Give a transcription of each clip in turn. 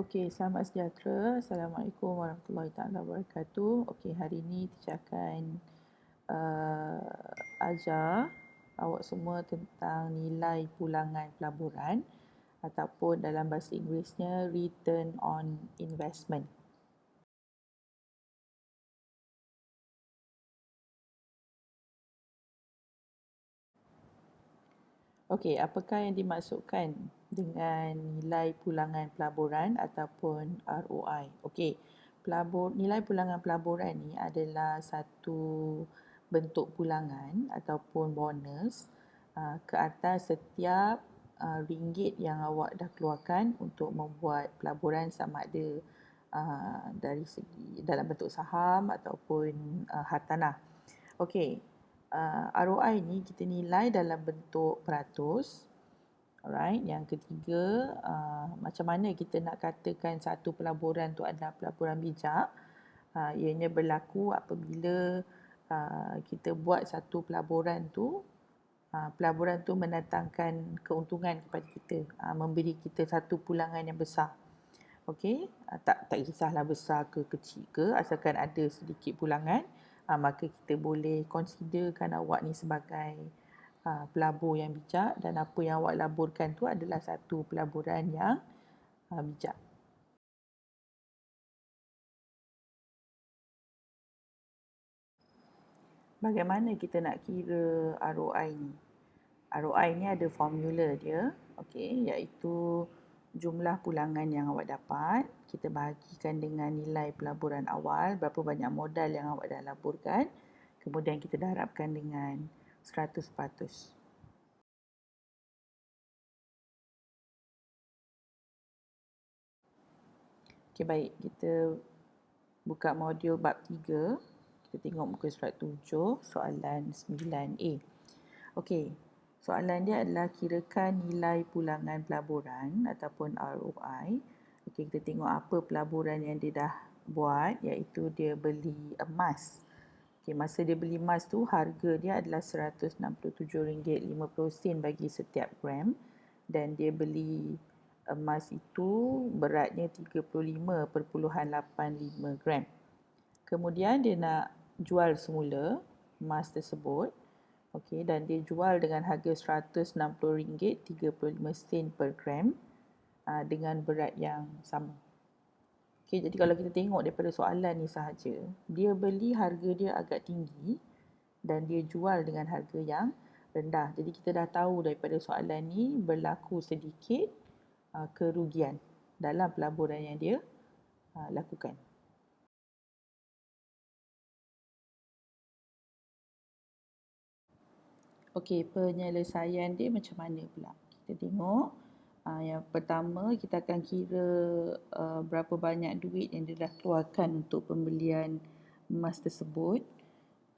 Okey, selamat sejahtera. Assalamualaikum warahmatullahi taala wabarakatuh. Okey, hari ini Teacher akan ajar awak semua tentang nilai pulangan pelaburan ataupun dalam bahasa Inggerisnya Return on Investment. Okey, apakah yang dimaksudkan dengan nilai pulangan pelaburan ataupun ROI? Okey, nilai pulangan pelaburan ni adalah satu bentuk pulangan ataupun bonus ke atas setiap ringgit yang awak dah keluarkan untuk membuat pelaburan sama ada dari segi dalam bentuk saham ataupun hartanah. Okey, ROI ni kita nilai dalam bentuk peratus. Alright, yang ketiga, macam mana kita nak katakan satu pelaburan tu adalah pelaburan bijak? Ianya berlaku apabila kita buat satu pelaburan tu mendatangkan keuntungan kepada kita, memberi kita satu pulangan yang besar. Okey, tak kisahlah besar ke kecil ke, asalkan ada sedikit pulangan, maka kita boleh considerkan awak ni sebagai pelabur yang bijak, dan apa yang awak laburkan tu adalah satu pelaburan yang bijak. Bagaimana kita nak kira ROI ni? ROI ni ada formula dia, okey, iaitu jumlah pulangan yang awak dapat, kita bahagikan dengan nilai pelaburan awal, berapa banyak modal yang awak dah laburkan, kemudian kita darabkan dengan 100%. Okey, baik, kita buka modul bab 3. Kita tengok muka surat 7, soalan 9A. Okey, soalan dia adalah kirakan nilai pulangan pelaburan ataupun ROI. Okey, kita tengok apa pelaburan yang dia dah buat, iaitu dia beli emas. Okey, masa dia beli emas tu harga dia adalah RM167.50 bagi setiap gram, dan dia beli emas itu beratnya 35.85 gram. Kemudian dia nak jual semula emas tersebut. Okey, dan dia jual dengan harga RM160.35 per gram dengan berat yang sama. Okey, jadi kalau kita tengok daripada soalan ni sahaja, dia beli harga dia agak tinggi dan dia jual dengan harga yang rendah. Jadi kita dah tahu daripada soalan ni berlaku sedikit kerugian dalam pelaburan yang dia lakukan. Okey, penyelesaian dia macam mana pula? Kita tengok. Yang pertama, kita akan kira berapa banyak duit yang dia dah keluarkan untuk pembelian emas tersebut.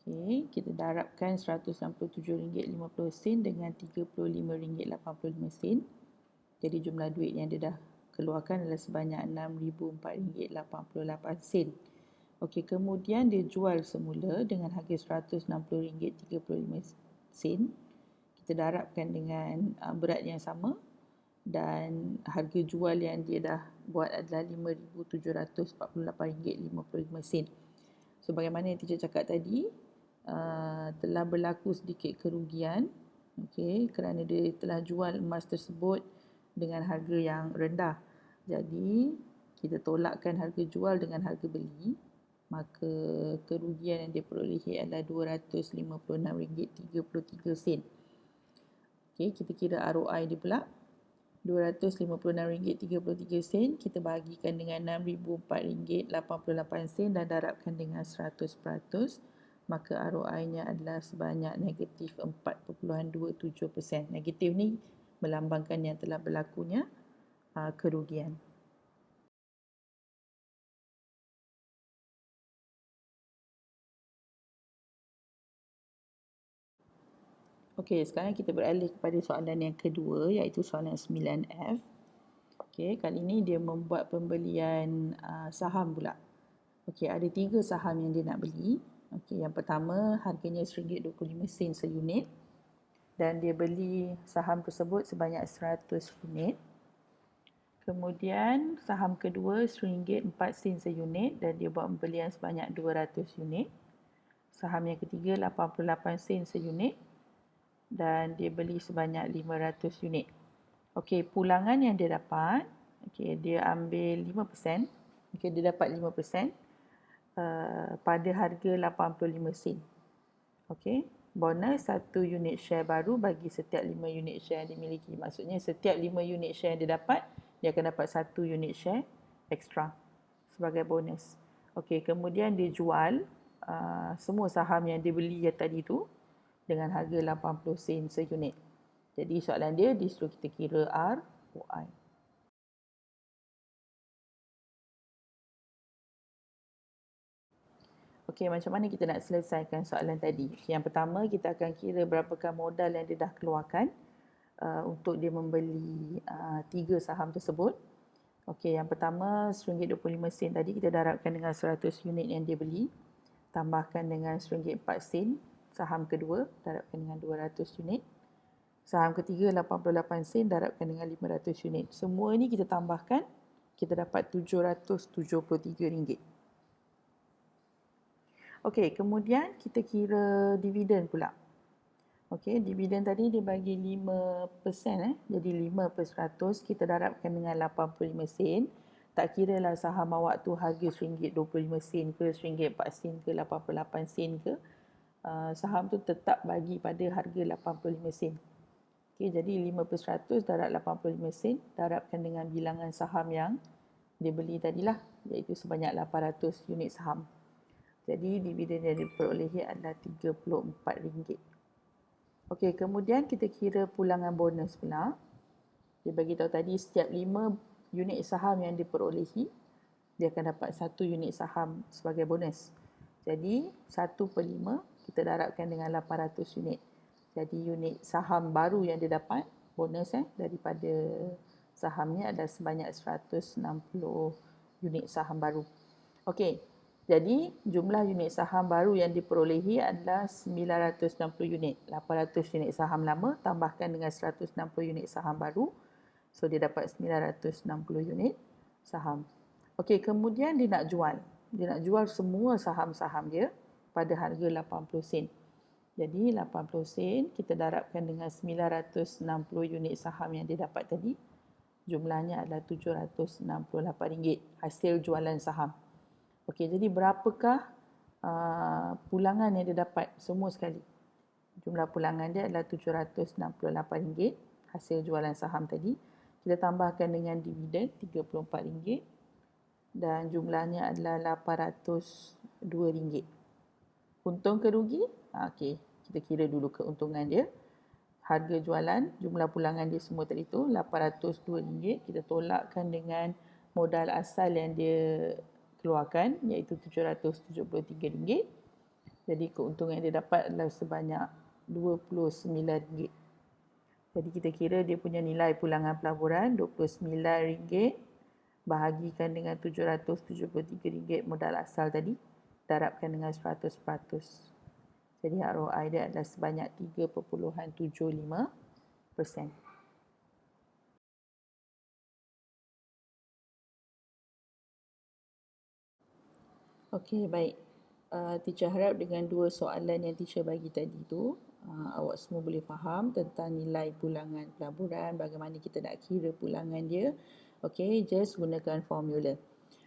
Okey, kita darabkan RM167.50 dengan RM35.85. Jadi jumlah duit yang dia dah keluarkan adalah sebanyak RM6,004.88. Okey, kemudian dia jual semula dengan harga RM160.35. Kita darabkan dengan berat yang sama, dan harga jual yang dia dah buat adalah RM5,748.55. So bagaimana yang teacher cakap tadi, telah berlaku sedikit kerugian, okey, kerana dia telah jual emas tersebut dengan harga yang rendah. Jadi kita tolakkan harga jual dengan harga beli, maka kerugian yang dia perolehi adalah RM256.33. Okey, kita kira ROI dia pula. RM256.33 kita bahagikan dengan RM6,004.88 dan darabkan dengan 100%, maka ROI-nya adalah sebanyak negatif 4.27%. Negatif ni melambangkan yang telah berlakunya kerugian. Okey, sekarang kita beralih kepada soalan yang kedua, iaitu soalan 9F. Okey, kali ini dia membuat pembelian saham pula. Okey, ada 3 saham yang dia nak beli. Okey, yang pertama harganya RM1.25 seunit dan dia beli saham tersebut sebanyak 100 unit. Kemudian saham kedua RM1.04 seunit dan dia buat pembelian sebanyak 200 unit. Saham yang ketiga 88 sen seunit dan dia beli sebanyak 500 unit. Okey, pulangan yang dia dapat, okey, dia ambil 5%. Okey, dia dapat 5% pada harga 85 sen. Okey, bonus 1 unit share baru bagi setiap 5 unit share yang dimiliki. Maksudnya setiap 5 unit share yang dia dapat, dia akan dapat 1 unit share extra sebagai bonus. Okey, kemudian dia jual semua saham yang dia beli tadi tu dengan harga 80 sen seunit. Jadi soalan dia disuruh kita kira ROI. Okey, macam mana kita nak selesaikan soalan tadi? Yang pertama, kita akan kira berapakah modal yang dia dah keluarkan untuk dia membeli 3 saham tersebut. Okey, yang pertama RM1.25 tadi kita darabkan dengan 100 unit yang dia beli. Tambahkan dengan RM1.04 saham kedua, darabkan dengan 200 unit. Saham ketiga 88 sen, darabkan dengan 500 unit. Semua ini kita tambahkan, kita dapat RM773. Okey, kemudian kita kira dividen pula. Okey, dividen tadi dia bagi 5%. Jadi 5% kita darabkan dengan 85 sen. Tak kira lah saham awak tu harga RM1.25 ke, RM1.04 ke, 88 sen ke. Saham tu tetap bagi pada harga 85 sen. Okey, jadi 5% darab 85 sen, darabkan dengan bilangan saham yang dia beli tadilah, iaitu sebanyak 800 unit saham. Jadi dividen yang diperolehi adalah RM34. Okey, kemudian kita kira pulangan bonus pula. Dia bagi tahu tadi setiap 5 unit saham yang diperolehi, dia akan dapat 1 unit saham sebagai bonus. Jadi 1/5 kita darabkan dengan 800 unit. Jadi unit saham baru yang dia dapat bonus daripada sahamnya adalah sebanyak 160 unit saham baru. Okey, jadi jumlah unit saham baru yang diperolehi adalah 960 unit. 800 unit saham lama tambahkan dengan 160 unit saham baru. So dia dapat 960 unit saham. Okey, kemudian dia nak jual. Dia nak jual semua saham-saham dia pada harga 80 sen. Jadi 80 sen kita darabkan dengan 960 unit saham yang dia dapat tadi. Jumlahnya adalah RM768 hasil jualan saham. Okey, jadi berapakah pulangan yang dia dapat semua sekali? Jumlah pulangan dia adalah RM768 hasil jualan saham tadi. Kita tambahkan dengan dividen RM34 dan jumlahnya adalah RM802. Untung ke rugi? Okey, kita kira dulu keuntungan dia. Harga jualan, jumlah pulangan dia semua tadi tu RM802. Kita tolakkan dengan modal asal yang dia keluarkan iaitu RM773. Jadi keuntungan yang dia dapat adalah sebanyak RM29. Jadi kita kira dia punya nilai pulangan pelaburan RM29 bahagikan dengan RM773 modal asal tadi, darabkan dengan 100%. Jadi ROI dia adalah sebanyak 3.75%. Okey, baik. Teacher harap dengan 2 soalan yang teacher bagi tadi tu, awak semua boleh faham tentang nilai pulangan pelaburan, bagaimana kita nak kira pulangan dia. Okey, just gunakan formula.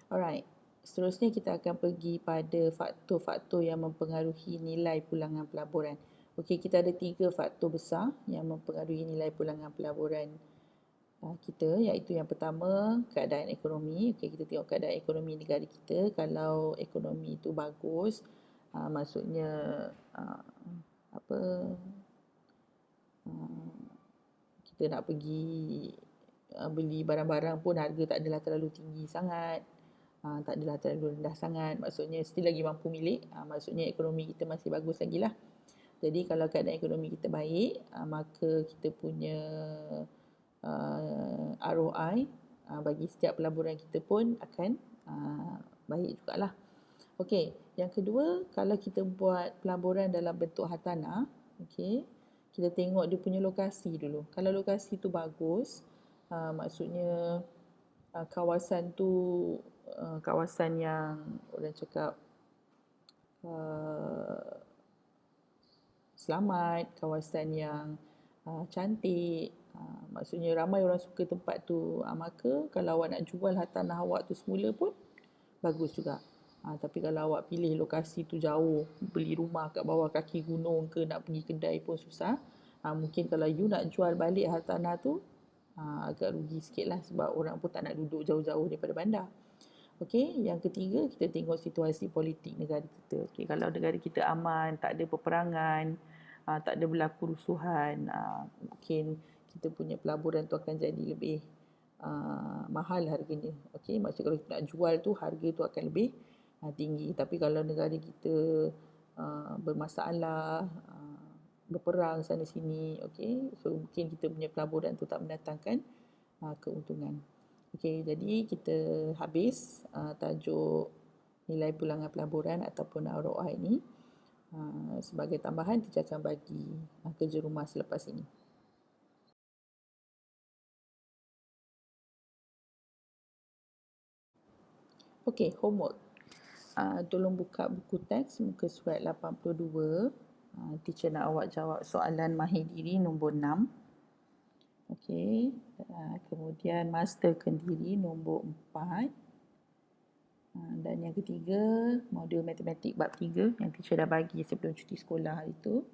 Alright. Seterusnya kita akan pergi pada faktor-faktor yang mempengaruhi nilai pulangan pelaburan. Okey, kita ada 3 faktor besar yang mempengaruhi nilai pulangan pelaburan kita, iaitu yang pertama keadaan ekonomi. Okey, kita tengok keadaan ekonomi negara kita. Kalau ekonomi itu bagus, maksudnya kita nak pergi beli barang-barang pun harga tak adalah terlalu tinggi sangat. Tak adalah terlalu rendah sangat, maksudnya still lagi mampu milik, maksudnya ekonomi kita masih bagus lagi lah. Jadi kalau keadaan ekonomi kita baik, maka kita punya ROI bagi setiap pelaburan kita pun akan baik jugalah. Okey, yang kedua, kalau kita buat pelaburan dalam bentuk hartanah, okey, kita tengok dia punya lokasi dulu. Kalau lokasi tu bagus, maksudnya kawasan tu kawasan yang orang cakap selamat, kawasan yang cantik. Maksudnya ramai orang suka tempat tu. Maka kalau awak nak jual tanah awak tu semula pun bagus juga. Tapi kalau awak pilih lokasi tu jauh, beli rumah kat bawah kaki gunung ke, nak pergi kedai pun susah. Mungkin kalau you nak jual balik tanah tu, agak rugi sikit lah sebab orang pun tak nak duduk jauh-jauh daripada bandar. Okey, yang ketiga kita tengok situasi politik negara kita. Okey, kalau negara kita aman, tak ada peperangan, tak ada berlaku rusuhan, mungkin kita punya pelaburan tu akan jadi lebih mahal harganya. Okey, maksud kalau kita nak jual tu harga tu akan lebih tinggi. Tapi kalau negara kita bermasalah, berperang sana sini, okey, so mungkin kita punya pelaburan tu tak mendatangkan keuntungan. Okey, jadi kita habis tajuk nilai pulangan pelaburan ataupun ROI ini. Sebagai tambahan, teacher akan bagi kerja rumah selepas ini. Okey, homework. Tolong buka buku teks muka surat 82. Teacher nak awak jawab soalan mahir diri nombor 6. Okey, kemudian masterkan diri nombor 4. Dan yang ketiga, modul matematik bab 3 yang teacher dah bagi sebelum cuti sekolah hari tu.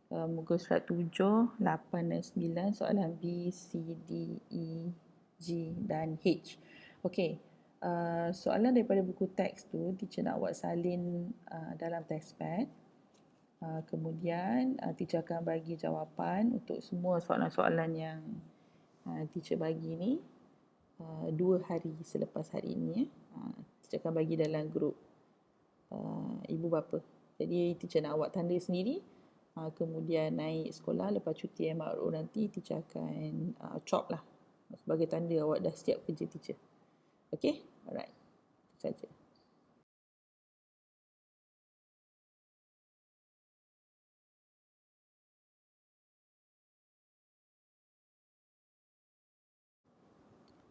Muka surat 7, 8 dan 9, soalan B, C, D, E, G dan H. Okey, soalan daripada buku teks tu teacher nak awak salin dalam textpad. Kemudian teacher akan bagi jawapan untuk semua soalan-soalan yang teacher bagi ni 2 hari selepas hari ini. Teacher akan bagi dalam grup ibu bapa. Jadi teacher nak awak tanda sendiri. Kemudian naik sekolah lepas cuti MRO nanti teacher akan chop lah sebagai tanda awak dah siap kerja teacher. Okay, alright, itu saja.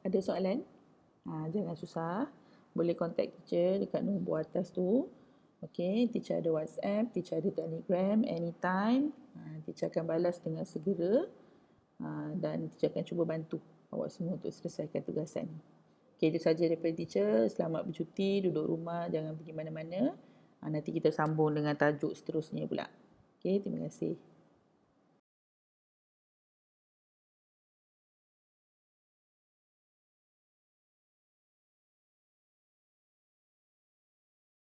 Ada soalan? Jangan susah. Boleh contact teacher dekat nombor atas tu. Okay, teacher ada WhatsApp, teacher ada Telegram, anytime. Teacher akan balas dengan segera. Dan teacher akan cuba bantu awak semua untuk selesaikan tugasan. Okay, itu saja daripada teacher. Selamat bercuti, duduk rumah, jangan pergi mana-mana. Nanti kita sambung dengan tajuk seterusnya pula. Okay, terima kasih.